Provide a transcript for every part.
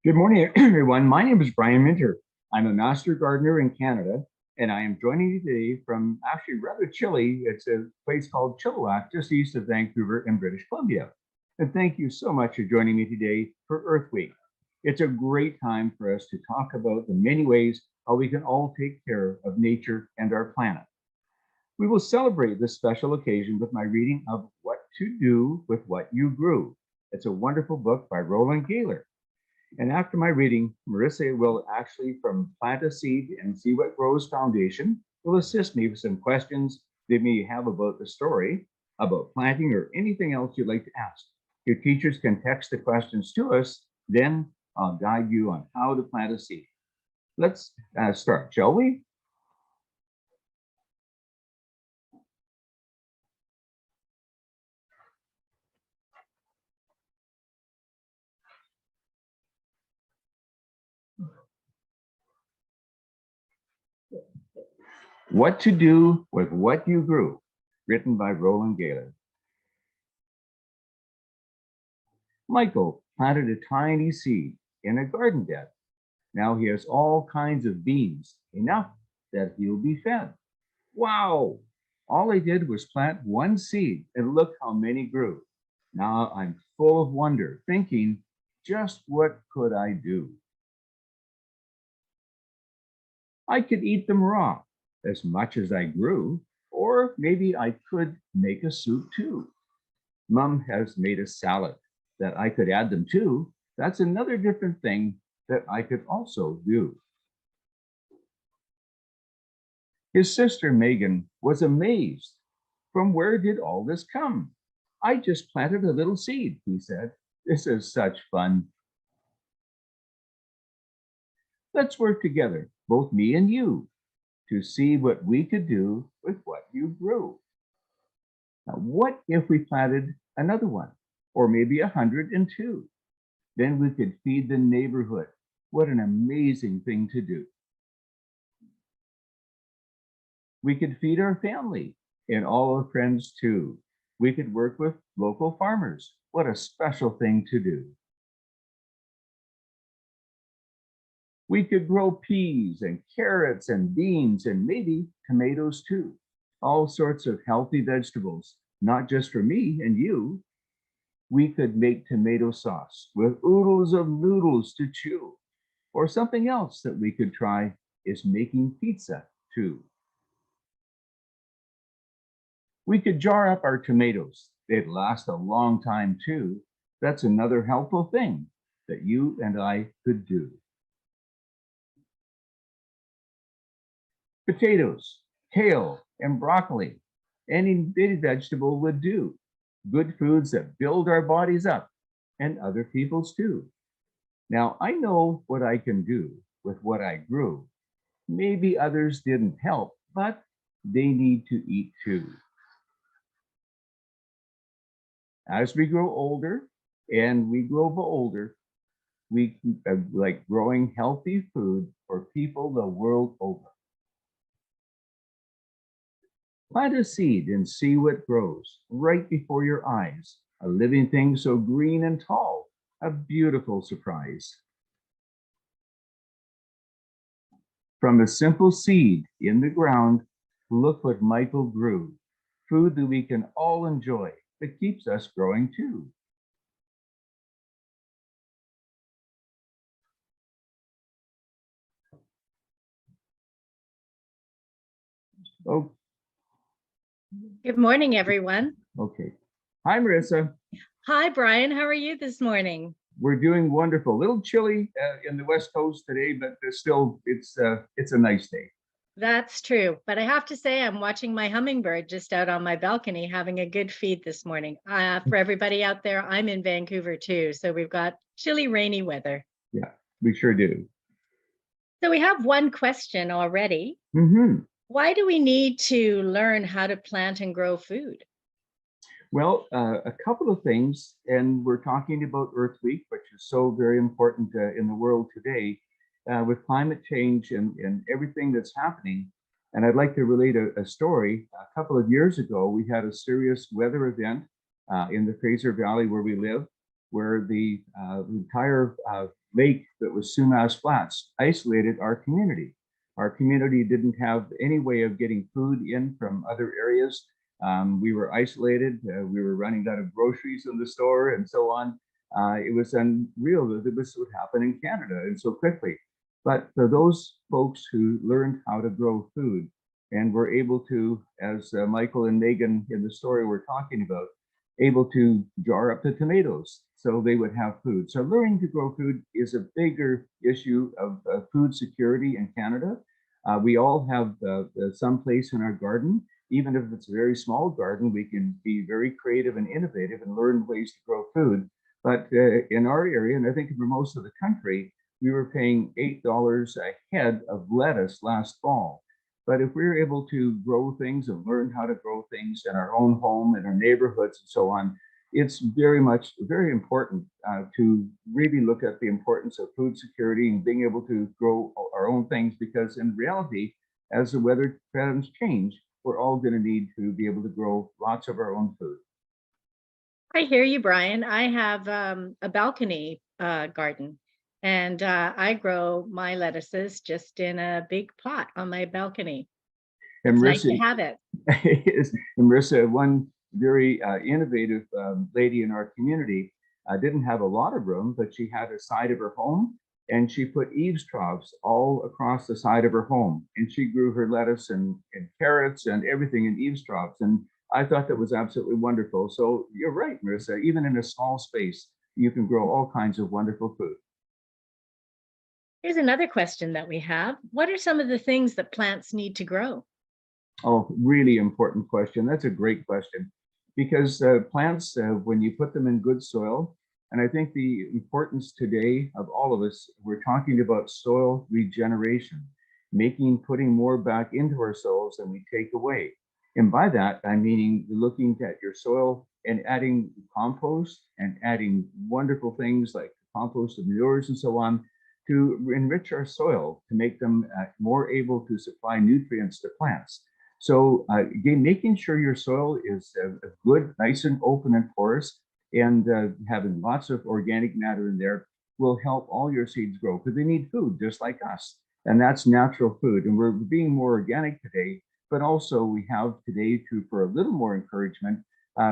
Good morning, everyone. My name is Brian Minter. I'm a master gardener in Canada, and I am joining you today from actually rather chilly. It's a place called Chilliwack, just east of Vancouver in British Columbia. And thank you so much for joining me today for Earth Week. It's a great time for us to talk about the many ways how we can all take care of nature and our planet. We will celebrate this special occasion with my reading of What to Do with What You Grew. It's a wonderful book by Roland Gaylor. And after my reading, Marissa will actually from Plant a Seed and See What Grows Foundation will assist me with some questions they may have about the story, about planting, or anything else you'd like to ask. Your teachers can text the questions to us, then I'll guide you on how to plant a seed. Let's start, shall we? What to Do with What You Grew, written by Roland Gaylor. Michael planted a tiny seed in a garden bed. Now he has all kinds of beans, enough that he'll be fed. Wow! All I did was plant one seed and look how many grew. Now I'm full of wonder, thinking, just what could I do? I could eat them raw, as much as I grew, or maybe I could make a soup too. Mom has made a salad that I could add them to. That's another different thing that I could also do. His sister Megan was amazed. From where did all this come? I just planted a little seed, he said. This is such fun. Let's work together, both me and you, to see what we could do with what you grew. Now, what if we planted another one, or maybe 102? Then we could feed the neighborhood. What an amazing thing to do. We could feed our family and all our friends too. We could work with local farmers. What a special thing to do. We could grow peas and carrots and beans and maybe tomatoes too. All sorts of healthy vegetables, not just for me and you. We could make tomato sauce with oodles of noodles to chew. Or something else that we could try is making pizza too. We could jar up our tomatoes. They'd last a long time too. That's another helpful thing that you and I could do. Potatoes, kale, and broccoli. Any big vegetable would do. Good foods that build our bodies up and other people's too. Now, I know what I can do with what I grew. Maybe others didn't help, but they need to eat too. As we grow older and we grow bolder, we like growing healthy food for people the world over. Plant a seed and see what grows right before your eyes. A living thing so green and tall, a beautiful surprise. From a simple seed in the ground, look what Michael grew. Food that we can all enjoy, that keeps us growing too. Oh, Good morning, everyone. okay. Hi, Marissa. Hi, Brian. How are you this morning? We're doing wonderful. A little chilly in the West Coast today, but still, it's a nice day. That's true. But I have to say, I'm watching my hummingbird just out on my balcony having a good feed this morning. For everybody out there, I'm in Vancouver too. So we've got chilly, rainy weather. Yeah, we sure do. So we have one question already. Mm-hmm. Why do we need to learn how to plant and grow food? Well, a couple of things, and we're talking about Earth Week, which is so very important in the world today with climate change and everything that's happening. And I'd like to relate a story. A couple of years ago, we had a serious weather event in the Fraser Valley where we live. where the entire lake that was Sumas Flats isolated our community. Our community didn't have any way of getting food in from other areas. We were isolated. We were running out of groceries in the store and so on. It was unreal that this would happen in Canada and so quickly. But for those folks who learned how to grow food and were able to, as Michael and Megan in the story were talking about, able to jar up the tomatoes so they would have food. So learning to grow food is a bigger issue of food security in Canada. We all have some place in our garden. Even if it's a very small garden, we can be very creative and innovative and learn ways to grow food. But in our area, and I think for most of the country, we were paying $8 a head of lettuce last fall. But if we're able to grow things and learn how to grow things in our own home, in our neighborhoods and so on, it's very important to really look at the importance of food security and being able to grow our own things, because in reality, as the weather patterns change, we're all going to need to be able to grow lots of our own food. I hear you, Brian. I have a balcony garden, and I grow my lettuces just in a big pot on my balcony. And It's nice to Marissa, have it. and Marissa, one very innovative lady in our community, didn't have a lot of room, but she had a side of her home, and she put eaves troughs all across the side of her home, and she grew her lettuce and carrots and everything in eaves troughs. And I thought that was absolutely wonderful. So you're right, Marissa, even in a small space, you can grow all kinds of wonderful food. Here's another question that we have. What are some of the things that plants need to grow? Oh, really important question. That's a great question, because plants, when you put them in good soil, and I think the importance today of all of us, we're talking about soil regeneration, putting more back into our soils than we take away. And by that, I'm meaning looking at your soil and adding compost and adding wonderful things like compost and manures and so on to enrich our soil, to make them more able to supply nutrients to plants. So again, making sure your soil is good, nice and open and porous, and having lots of organic matter in there will help all your seeds grow, because they need food just like us. And that's natural food. And we're being more organic today, but also we have today, for a little more encouragement,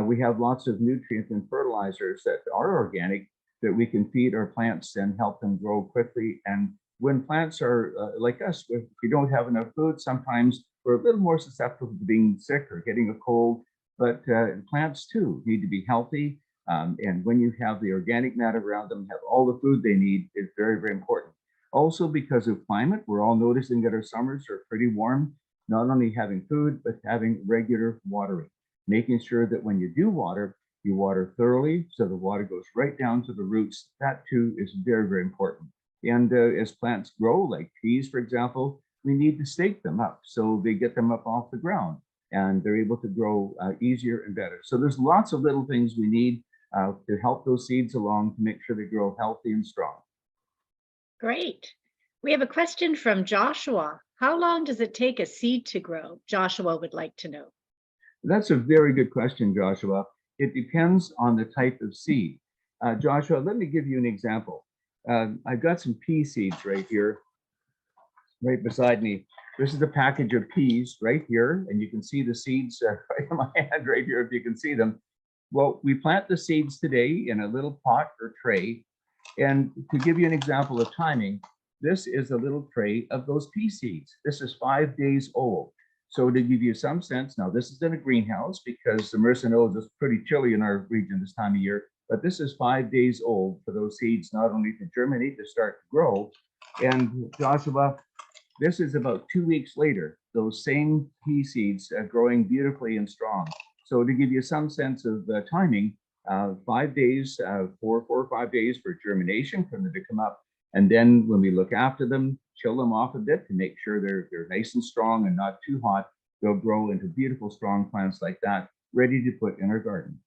we have lots of nutrients and fertilizers that are organic that we can feed our plants and help them grow quickly. And when plants are like us, if we don't have enough food, sometimes we're a little more susceptible to being sick or getting a cold. But plants too need to be healthy. And when you have the organic matter around them, have all the food they need, is very, very important. Also, because of climate, we're all noticing that our summers are pretty warm. Not only having food, but having regular watering, making sure that when you do water, you water thoroughly so the water goes right down to the roots. That too is very, very important. And as plants grow, like peas, for example, we need to stake them up so they get them up off the ground and they're able to grow easier and better. So there's lots of little things we need to help those seeds along to make sure they grow healthy and strong. Great. We have a question from Joshua. How long does it take a seed to grow? Joshua would like to know. That's a very good question, Joshua. It depends on the type of seed. Joshua, let me give you an example. I've got some pea seeds right here, right beside me. This is a package of peas right here, and you can see the seeds right in my hand right here if you can see them. Well, we plant the seeds today in a little pot or tray. And to give you an example of timing, this is a little tray of those pea seeds. This is 5 days old. So to give you some sense, now this is in a greenhouse because the Marissa knows it's pretty chilly in our region this time of year, but this is 5 days old for those seeds, not only to germinate, to start to grow. And Joshua, this is about 2 weeks later, those same pea seeds growing beautifully and strong. So to give you some sense of the timing, 5 days, 4 or 5 days for germination for them to come up. And then when we look after them, chill them off a bit to make sure they're nice and strong and not too hot, they'll grow into beautiful, strong plants like that, ready to put in our garden.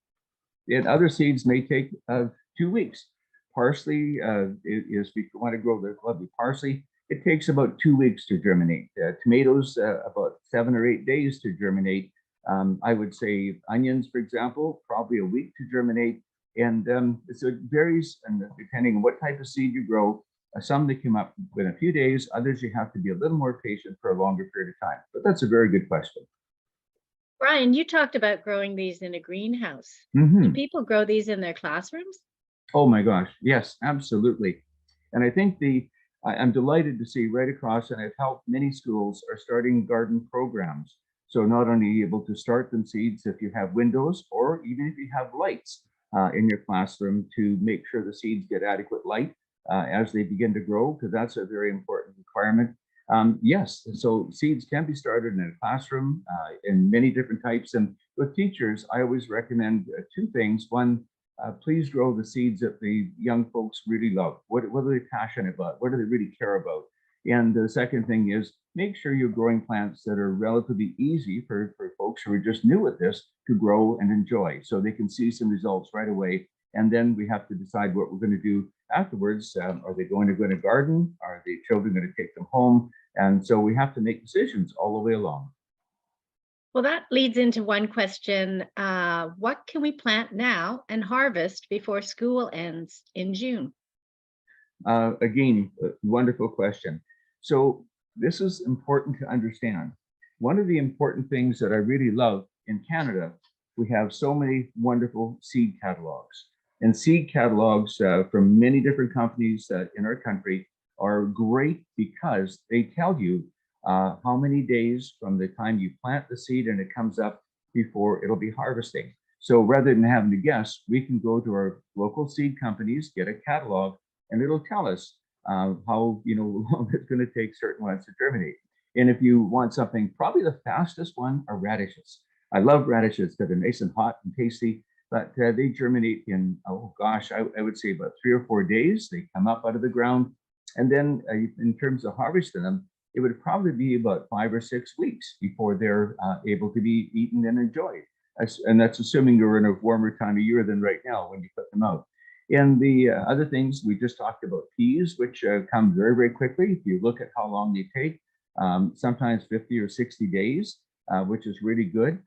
And other seeds may take 2 weeks. Parsley if you want to grow the lovely parsley, it takes about 2 weeks to germinate. Tomatoes, about 7 or 8 days to germinate. I would say onions, for example, probably a week to germinate. And so it varies, and depending on what type of seed you grow. Some that come up within a few days, others you have to be a little more patient for a longer period of time. But that's a very good question. Brian, you talked about growing these in a greenhouse. Do Hmm. people grow these in their classrooms? Oh my gosh, yes, absolutely. And I think I'm delighted to see right across, and I've helped many schools are starting garden programs. So not only are you able to start them seeds if you have windows, or even if you have lights in your classroom to make sure the seeds get adequate light as they begin to grow, because that's a very important requirement. Yes, so seeds can be started in a classroom in many different types. And with teachers, I always recommend two things. One, please grow the seeds that the young folks really love. What are they passionate about? What do they really care about? And the second thing is make sure you're growing plants that are relatively easy for folks who are just new at this to grow and enjoy, so they can see some results right away. And then we have to decide what we're going to do afterwards. Are they going to go in a garden? Are the children going to take them home? And so we have to make decisions all the way along. Well, that leads into one question. What can we plant now and harvest before school ends in June? Again, wonderful question. So this is important to understand. One of the important things that I really love in Canada, we have so many wonderful seed catalogs. And seed catalogs from many different companies in our country are great because they tell you how many days from the time you plant the seed and it comes up before it'll be harvesting. So rather than having to guess, we can go to our local seed companies, get a catalog, and it'll tell us how long it's going to take certain ones to germinate. And if you want something, probably the fastest one are radishes. I love radishes because they're nice and hot and tasty, but they germinate in, oh gosh, I would say about 3 or 4 days. They come up out of the ground. And then in terms of harvesting them, it would probably be about 5 or 6 weeks before they're able to be eaten and enjoyed. And that's assuming you're in a warmer time of year than right now when you put them out. And the other things we just talked about, peas, which come very, very quickly. If you look at how long they take, sometimes 50 or 60 days, which is really good.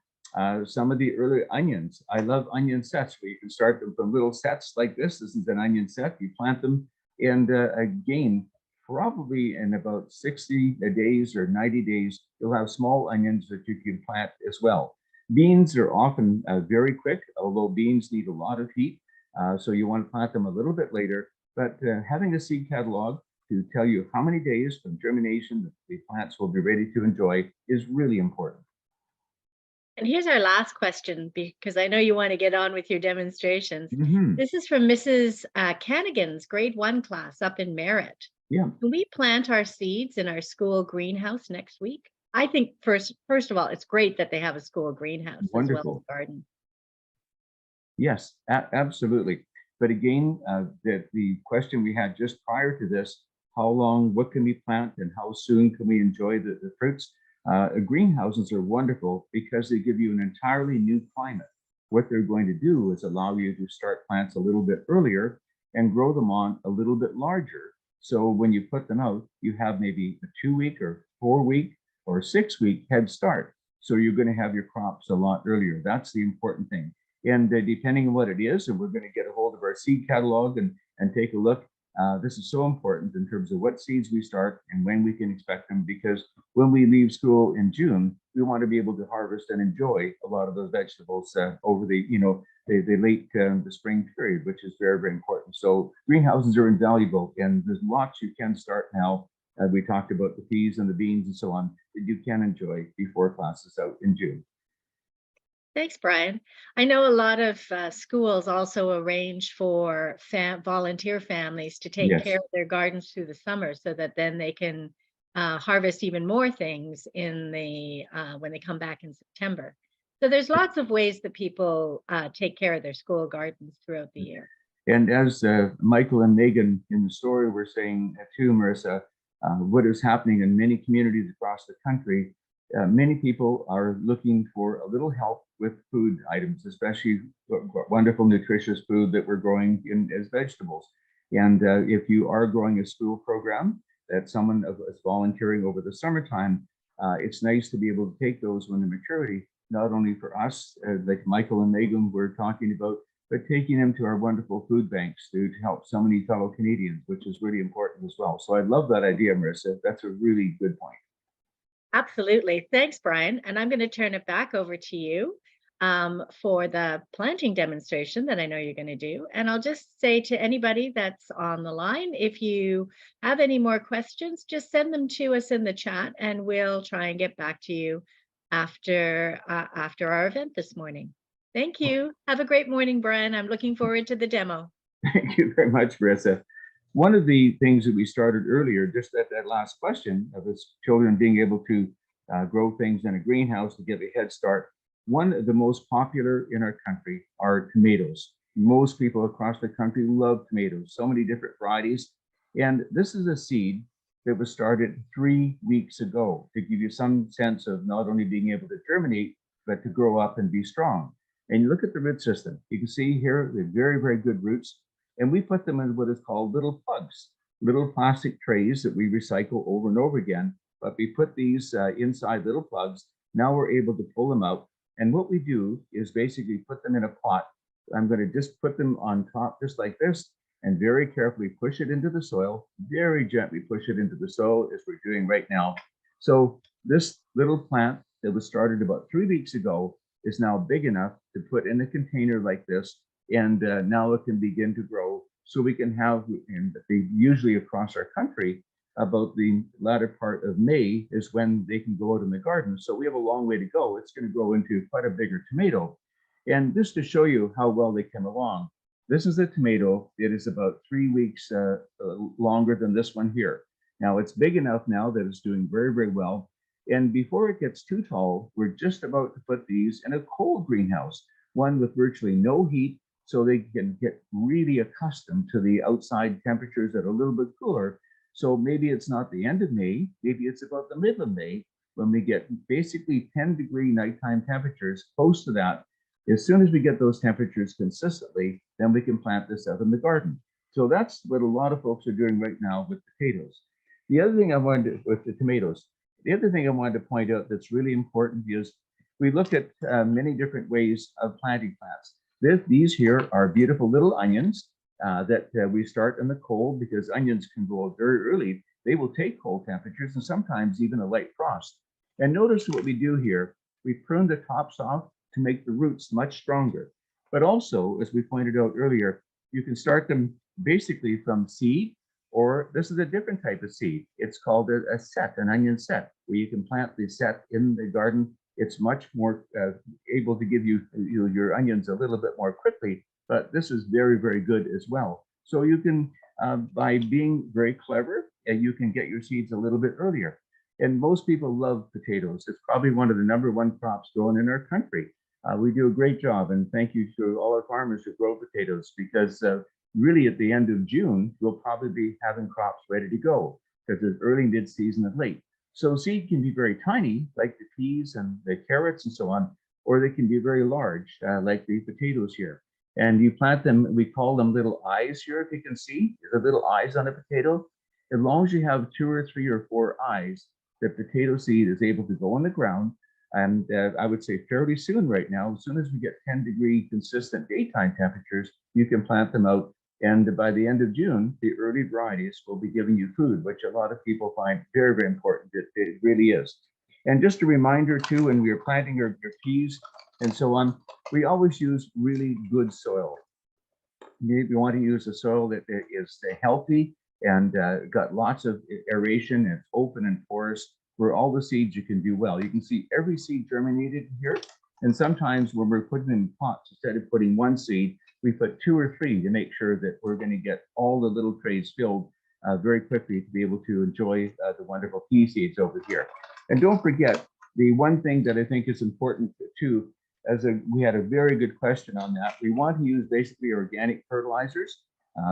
Some of the early onions, I love onion sets where you can start them from little sets like this. This is an onion set. You plant them, and again, probably in about 60 days or 90 days, you'll have small onions that you can plant as well. Beans are often very quick, although beans need a lot of heat. So you want to plant them a little bit later, but having a seed catalog to tell you how many days from germination the plants will be ready to enjoy is really important. And here's our last question, because I know you want to get on with your demonstrations. Hmm. This is from Mrs. Canigan's grade 1 class up in Merritt. Yeah, Can we plant our seeds in our school greenhouse next week? I think first of all, it's great that they have a school greenhouse as well as wonderful. a garden. Yes, absolutely. But again, the question we had just prior to this, how long, what can we plant, and how soon can we enjoy the fruits? Greenhouses are wonderful because they give you an entirely new climate. What they're going to do is allow you to start plants a little bit earlier and grow them on a little bit larger. So when you put them out, you have maybe a 2 week or 4 week or 6 week head start. So you're going to have your crops a lot earlier. That's the important thing. And depending on what it is, and we're going to get a hold of our seed catalog and take a look. This is so important in terms of what seeds we start and when we can expect them, because when we leave school in June, we want to be able to harvest and enjoy a lot of those vegetables over the late the spring period, which is very, very important. So greenhouses are invaluable, and there's lots you can start now. We talked about the peas and the beans and so on that you can enjoy before classes out in June. Thanks, Brian. I know a lot of schools also arrange for volunteer families to take care Yes. of their gardens through the summer so that then they can harvest even more things in the when they come back in September. So there's lots of ways that people take care of their school gardens throughout the year. And as Michael and Megan in the story were saying too, Marissa, what is happening in many communities across the country, many people are looking for a little help with food items, especially wonderful, nutritious food that we're growing in as vegetables. And if you are growing a school program that someone is volunteering over the summertime, it's nice to be able to take those when they're maturity, not only for us, like Michael and Megan were talking about, but taking them to our wonderful food banks to help so many fellow Canadians, which is really important as well. So I love that idea, Marissa. That's a really good point. Absolutely. Thanks, Brian. And I'm going to turn it back over to you for the planting demonstration that I know you're going to do. And I'll just say to anybody that's on the line, if you have any more questions, just send them to us in the chat and we'll try and get back to you after our event this morning. Thank you. Have a great morning, Brian. I'm looking forward to the demo. Thank you very much, Marissa. One of the things that we started earlier, just at that last question of us children being able to grow things in a greenhouse to get a head start, one of the most popular in our country are tomatoes. Most people across the country love tomatoes, so many different varieties. And this is a seed that was started 3 weeks ago to give you some sense of not only being able to germinate, but to grow up and be strong. And you look at the root system, you can see here, they're very, very good roots. And we put them in what is called little plugs, little plastic trays that we recycle over and over again. But we put these inside little plugs. Now we're able to pull them out. And what we do is basically put them in a pot. I'm going to just put them on top just like this and very carefully push it into the soil, very gently push it into the soil as we're doing right now. So this little plant that was started about 3 weeks ago is now big enough to put in a container like this. And now it can begin to grow. So we can have, and usually across our country, about the latter part of May is when they can go out in the garden. So we have a long way to go. It's going to grow into quite a bigger tomato. And just to show you how well they come along, this is a tomato. It is about 3 weeks longer than this one here. Now it's big enough now that it's doing very, very well. And before it gets too tall, we're just about to put these in a cold greenhouse, one with virtually no heat, so they can get really accustomed to the outside temperatures that are a little bit cooler. So maybe it's not the end of May, maybe it's about the middle of May when we get basically 10-degree nighttime temperatures, close to that. As soon as we get those temperatures consistently, then we can plant this out in the garden. So that's what a lot of folks are doing right now with potatoes. The other thing I wanted to, with the tomatoes, the other thing I wanted to point out that's really important is we looked at many different ways of planting plants. These here are beautiful little onions that we start in the cold because onions can grow very early. They will take cold temperatures and sometimes even a light frost. And notice what we do here. We prune the tops off to make the roots much stronger. But also, as we pointed out earlier, you can start them basically from seed, or this is a different type of seed. It's called a set, an onion set, where you can plant the set in the garden. It's much more able to give you, your onions a little bit more quickly, but this is very, very good as well. So you can, by being very clever, you can get your seeds a little bit earlier. And most people love potatoes. It's probably one of the #1 crops grown in our country. We do a great job, and thank you to all our farmers who grow potatoes, because really at the end of June, we'll probably be having crops ready to go because there's early, mid-season, and late. So seed can be very tiny, like the peas and the carrots and so on, or they can be very large, like the potatoes here. And you plant them, we call them little eyes here, if you can see, the little eyes on a potato. As long as you have 2 or 3 or 4 eyes, the potato seed is able to go on the ground. And I would say fairly soon right now, as soon as we get 10-degree consistent daytime temperatures, you can plant them out. And by the end of June, the early varieties will be giving you food, which a lot of people find very, very important. It really is. And just a reminder too, when we are planting your peas and so on, we always use really good soil. We want to use a soil that is healthy and got lots of aeration, and it's open and porous, where all the seeds you can do well. You can see every seed germinated here. And sometimes when we're putting in pots, instead of putting 1 seed, we put 2 or 3 to make sure that we're going to get all the little trays filled very quickly to be able to enjoy the wonderful pea seeds over here. And don't forget, the one thing that I think is important too, we had a very good question on that. We want to use basically organic fertilizers.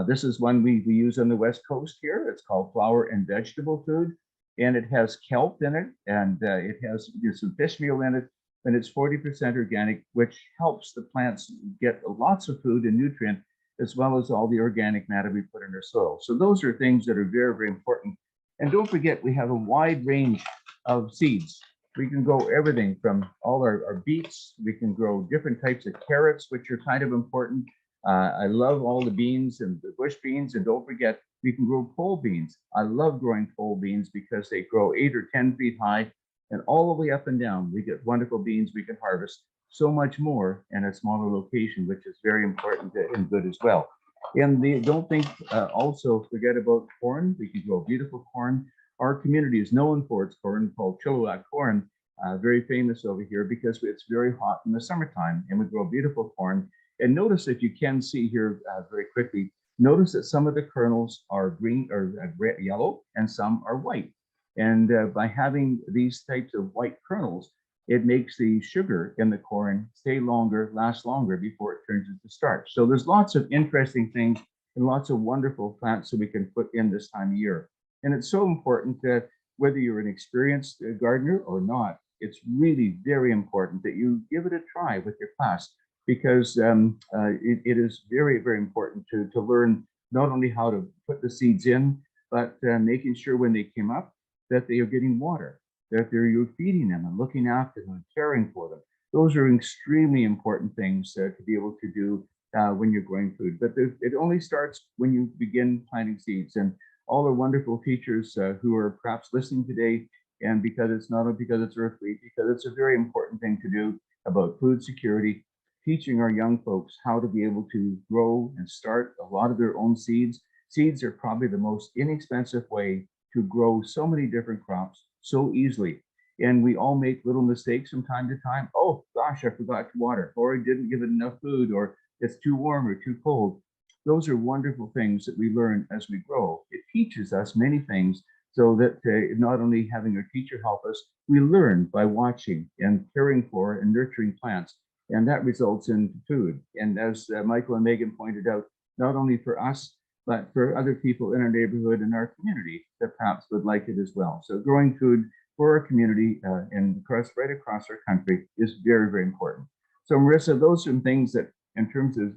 This is one we use on the West Coast here. It's called Flower and Vegetable Food, and it has kelp in it, and it has some fish meal in it, and it's 40% organic, which helps the plants get lots of food and nutrient, as well as all the organic matter we put in our soil. So those are things that are very, very important. And don't forget, we have a wide range of seeds. We can grow everything from all our beets. We can grow different types of carrots, which are kind of important. I love all the beans and the bush beans, and don't forget, we can grow pole beans. I love growing pole beans because they grow 8 or 10 feet high and all the way up and down. We get wonderful beans we can harvest so much more in a smaller location, which is very important and good as well. And don't think also forget about corn. We can grow beautiful corn. Our community is known for its corn called Chilliwack corn, very famous over here because it's very hot in the summertime and we grow beautiful corn. And notice, if you can see here very quickly, notice that some of the kernels are green or red, yellow, and some are white. And by having these types of white kernels, it makes the sugar in the corn stay longer, last longer before it turns into starch. So there's lots of interesting things and lots of wonderful plants that we can put in this time of year. And it's so important that whether you're an experienced gardener or not, it's really very important that you give it a try with your class, because it is very, very important to learn not only how to put the seeds in, but making sure when they came up that they are getting water, that you're feeding them and looking after them and caring for them. Those are extremely important things to be able to do when you're growing food. But it only starts when you begin planting seeds. And all the wonderful teachers who are perhaps listening today, and because it's not only because it's Earth Week, because it's a very important thing to do about food security, teaching our young folks how to be able to grow and start a lot of their own seeds. Seeds are probably the most inexpensive way to grow so many different crops so easily. And we all make little mistakes from time to time. Oh gosh, I forgot to water, or I didn't give it enough food, or it's too warm or too cold. Those are wonderful things that we learn as we grow. It teaches us many things, so that not only having our teacher help us, we learn by watching and caring for and nurturing plants. And that results in food. And as Michael and Megan pointed out, not only for us, but for other people in our neighborhood and our community that perhaps would like it as well. So growing food for our community and right across our country is very, very important. So Marissa, those are some things that in terms of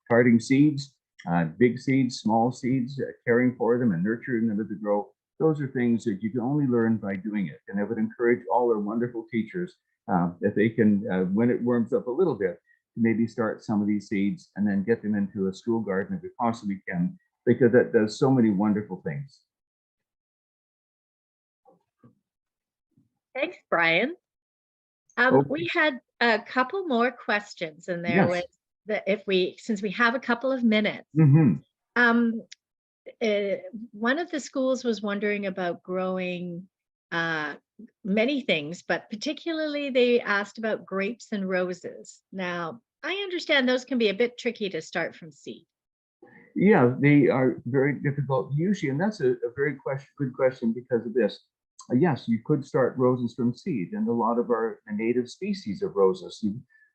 starting seeds, big seeds, small seeds, caring for them and nurturing them as they grow, those are things that you can only learn by doing it. And I would encourage all our wonderful teachers if they can, when it warms up a little bit, maybe start some of these seeds and then get them into a school garden if we possibly can, because that does so many wonderful things. Thanks, Brian. Okay. We had a couple more questions, and there was since we have a couple of minutes. One of the schools was wondering about growing many things, but particularly they asked about grapes and roses. Now, I understand those can be a bit tricky to start from seed. Yeah, they are very difficult usually, and that's a very good question because of this. Yes, you could start roses from seed, and a lot of our native species of roses.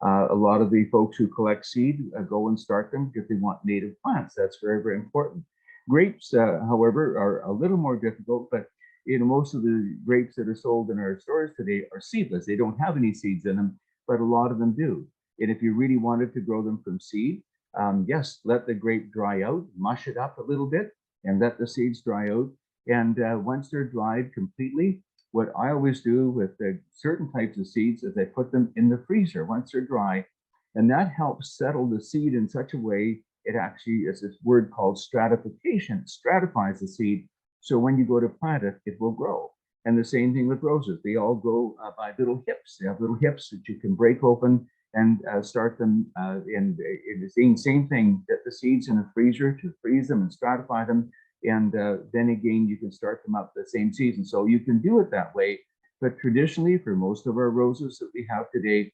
A lot of the folks who collect seed go and start them because they want native plants. That's very, very important. Grapes, however, are a little more difficult, but most of the grapes that are sold in our stores today are seedless. They don't have any seeds in them, but a lot of them do. And if you really wanted to grow them from seed, yes, let the grape dry out, mush it up a little bit, and let the seeds dry out. And once they're dried completely, what I always do with certain types of seeds is I put them in the freezer once they're dry, and that helps settle the seed in such a way it actually is this word called stratification, stratifies the seed. So when you go to plant it, it will grow. And the same thing with roses. They all grow by little hips. They have little hips that you can break open and start them in the same thing, get the seeds in a freezer to freeze them and stratify them. And then again, you can start them up the same season. So you can do it that way. But traditionally, for most of our roses that we have today,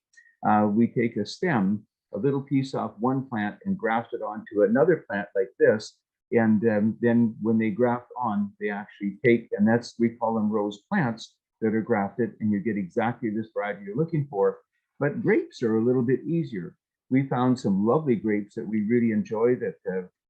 we take a stem, a little piece off one plant and graft it onto another plant like this. And then when they graft on, they actually take, and we call them rose plants that are grafted, and you get exactly this variety you're looking for. But grapes are a little bit easier. We found some lovely grapes that we really enjoy that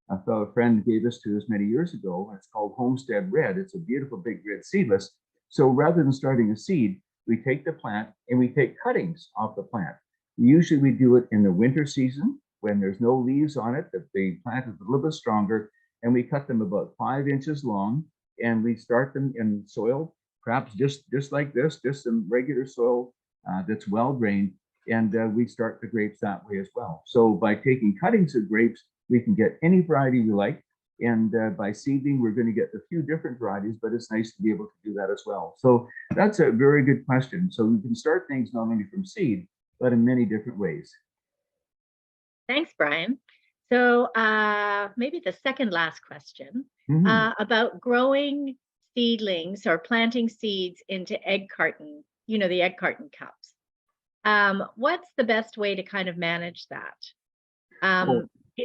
a fellow friend gave us to us many years ago. It's called Homestead Red. It's a beautiful big red seedless. So rather than starting a seed, we take the plant and we take cuttings off the plant. Usually we do it in the winter season when there's no leaves on it, that the plant is a little bit stronger, and we cut them about 5 inches long, and we start them in soil, perhaps just like this, just some regular soil that's well drained. And we start the grapes that way as well. So by taking cuttings of grapes, we can get any variety we like. And by seeding, we're going to get a few different varieties, but it's nice to be able to do that as well. So that's a very good question. So we can start things not only from seed, but in many different ways. Thanks, Brian. So maybe the second last question about growing seedlings or planting seeds into egg carton, the egg carton cups. What's the best way to kind of manage that?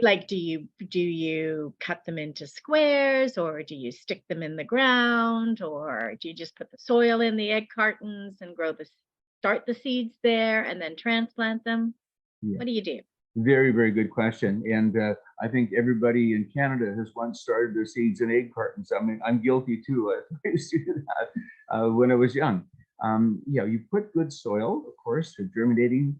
Like, do you cut them into squares, or do you stick them in the ground, or do you just put the soil in the egg cartons and start the seeds there and then transplant them? Yeah. What do you do? Very, very good question. And I think everybody in Canada has once started their seeds in egg cartons. I mean, I'm guilty too. I used to do that when I was young. You put good soil, of course, for germinating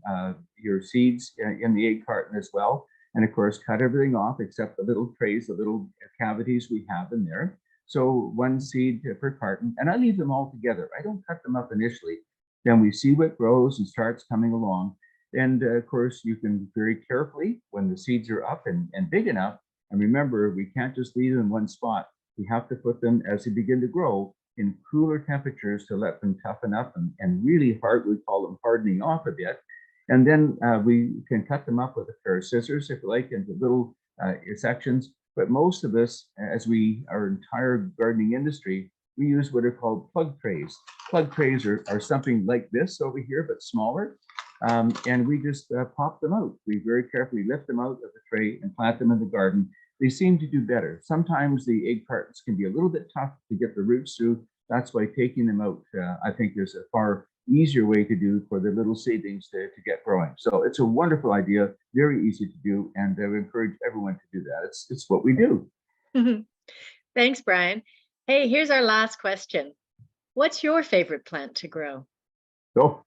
your seeds in the egg carton as well. And of course, cut everything off except the little trays, the little cavities we have in there. So one seed per carton, and I leave them all together. I don't cut them up initially. Then we see what grows and starts coming along. And of course, you can very carefully, when the seeds are up and big enough, and remember, we can't just leave them in one spot. We have to put them, as they begin to grow, in cooler temperatures to let them toughen up and really hard, we call them hardening off a bit. And then we can cut them up with a pair of scissors, if you like, into little sections. But most of us, our entire gardening industry, we use what are called plug trays. Plug trays are something like this over here, but smaller. And we just pop them out. We very carefully lift them out of the tray and plant them in the garden. They seem to do better. Sometimes the egg cartons can be a little bit tough to get the roots through. That's why taking them out, I think there's a far easier way to do for the little seedlings to get growing. So it's a wonderful idea, very easy to do, and I encourage everyone to do that. It's what we do. Thanks, Brian. Hey, here's our last question. What's your favorite plant to grow? Oh,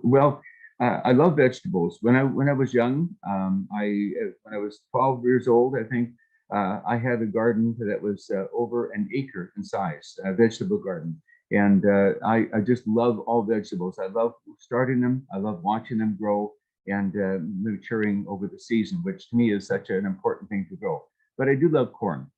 well, I love vegetables. When I was young, when I was 12 years old, I think I had a garden that was over an acre in size, a vegetable garden. And I just love all vegetables. I love starting them. I love watching them grow and maturing over the season, which to me is such an important thing to grow. But I do love corn.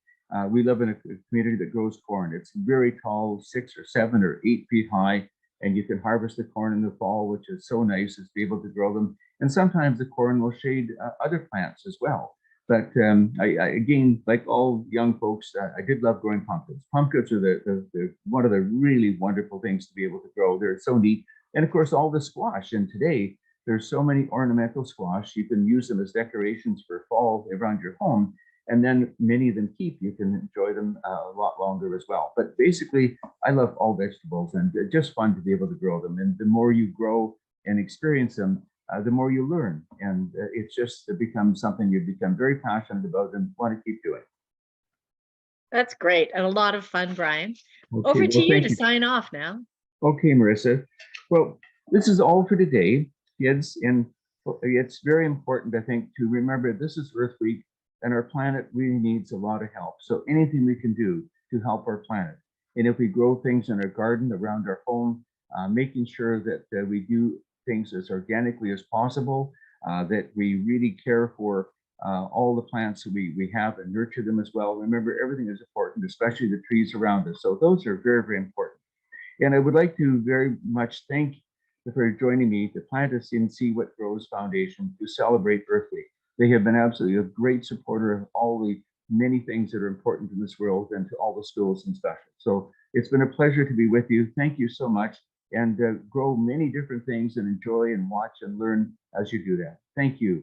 We live in a community that grows corn. It's very tall, 6 or 7 or 8 feet high, and you can harvest the corn in the fall, which is so nice to be able to grow them. And sometimes the corn will shade other plants as well. But again, like all young folks, I did love growing pumpkins. Pumpkins are one of the really wonderful things to be able to grow. They're so neat. And of course, all the squash. And today, there's so many ornamental squash. You can use them as decorations for fall around your home. And then many of them keep. You can enjoy them a lot longer as well. But basically, I love all vegetables, and it's just fun to be able to grow them. And the more you grow and experience them, the more you learn, and it becomes something you become very passionate about and want to keep doing. That's great, and a lot of fun, Brian. Okay, over to you to sign off now. Okay, Marissa. Well, this is all for today, kids, and it's very important, I think, to remember this is Earth Week, and our planet really needs a lot of help. So anything we can do to help our planet, and if we grow things in our garden, around our home, making sure that we do things as organically as possible, that we really care for all the plants that we have and nurture them as well. Remember, everything is important, especially the trees around us. So those are very, very important. And I would like to very much thank you for joining me to Plant a Seed and See What Grows Foundation to celebrate Earth Week. They have been absolutely a great supporter of all the many things that are important in this world and to all the schools and special. So it's been a pleasure to be with you. Thank you so much. And grow many different things and enjoy and watch and learn as you do that. Thank you.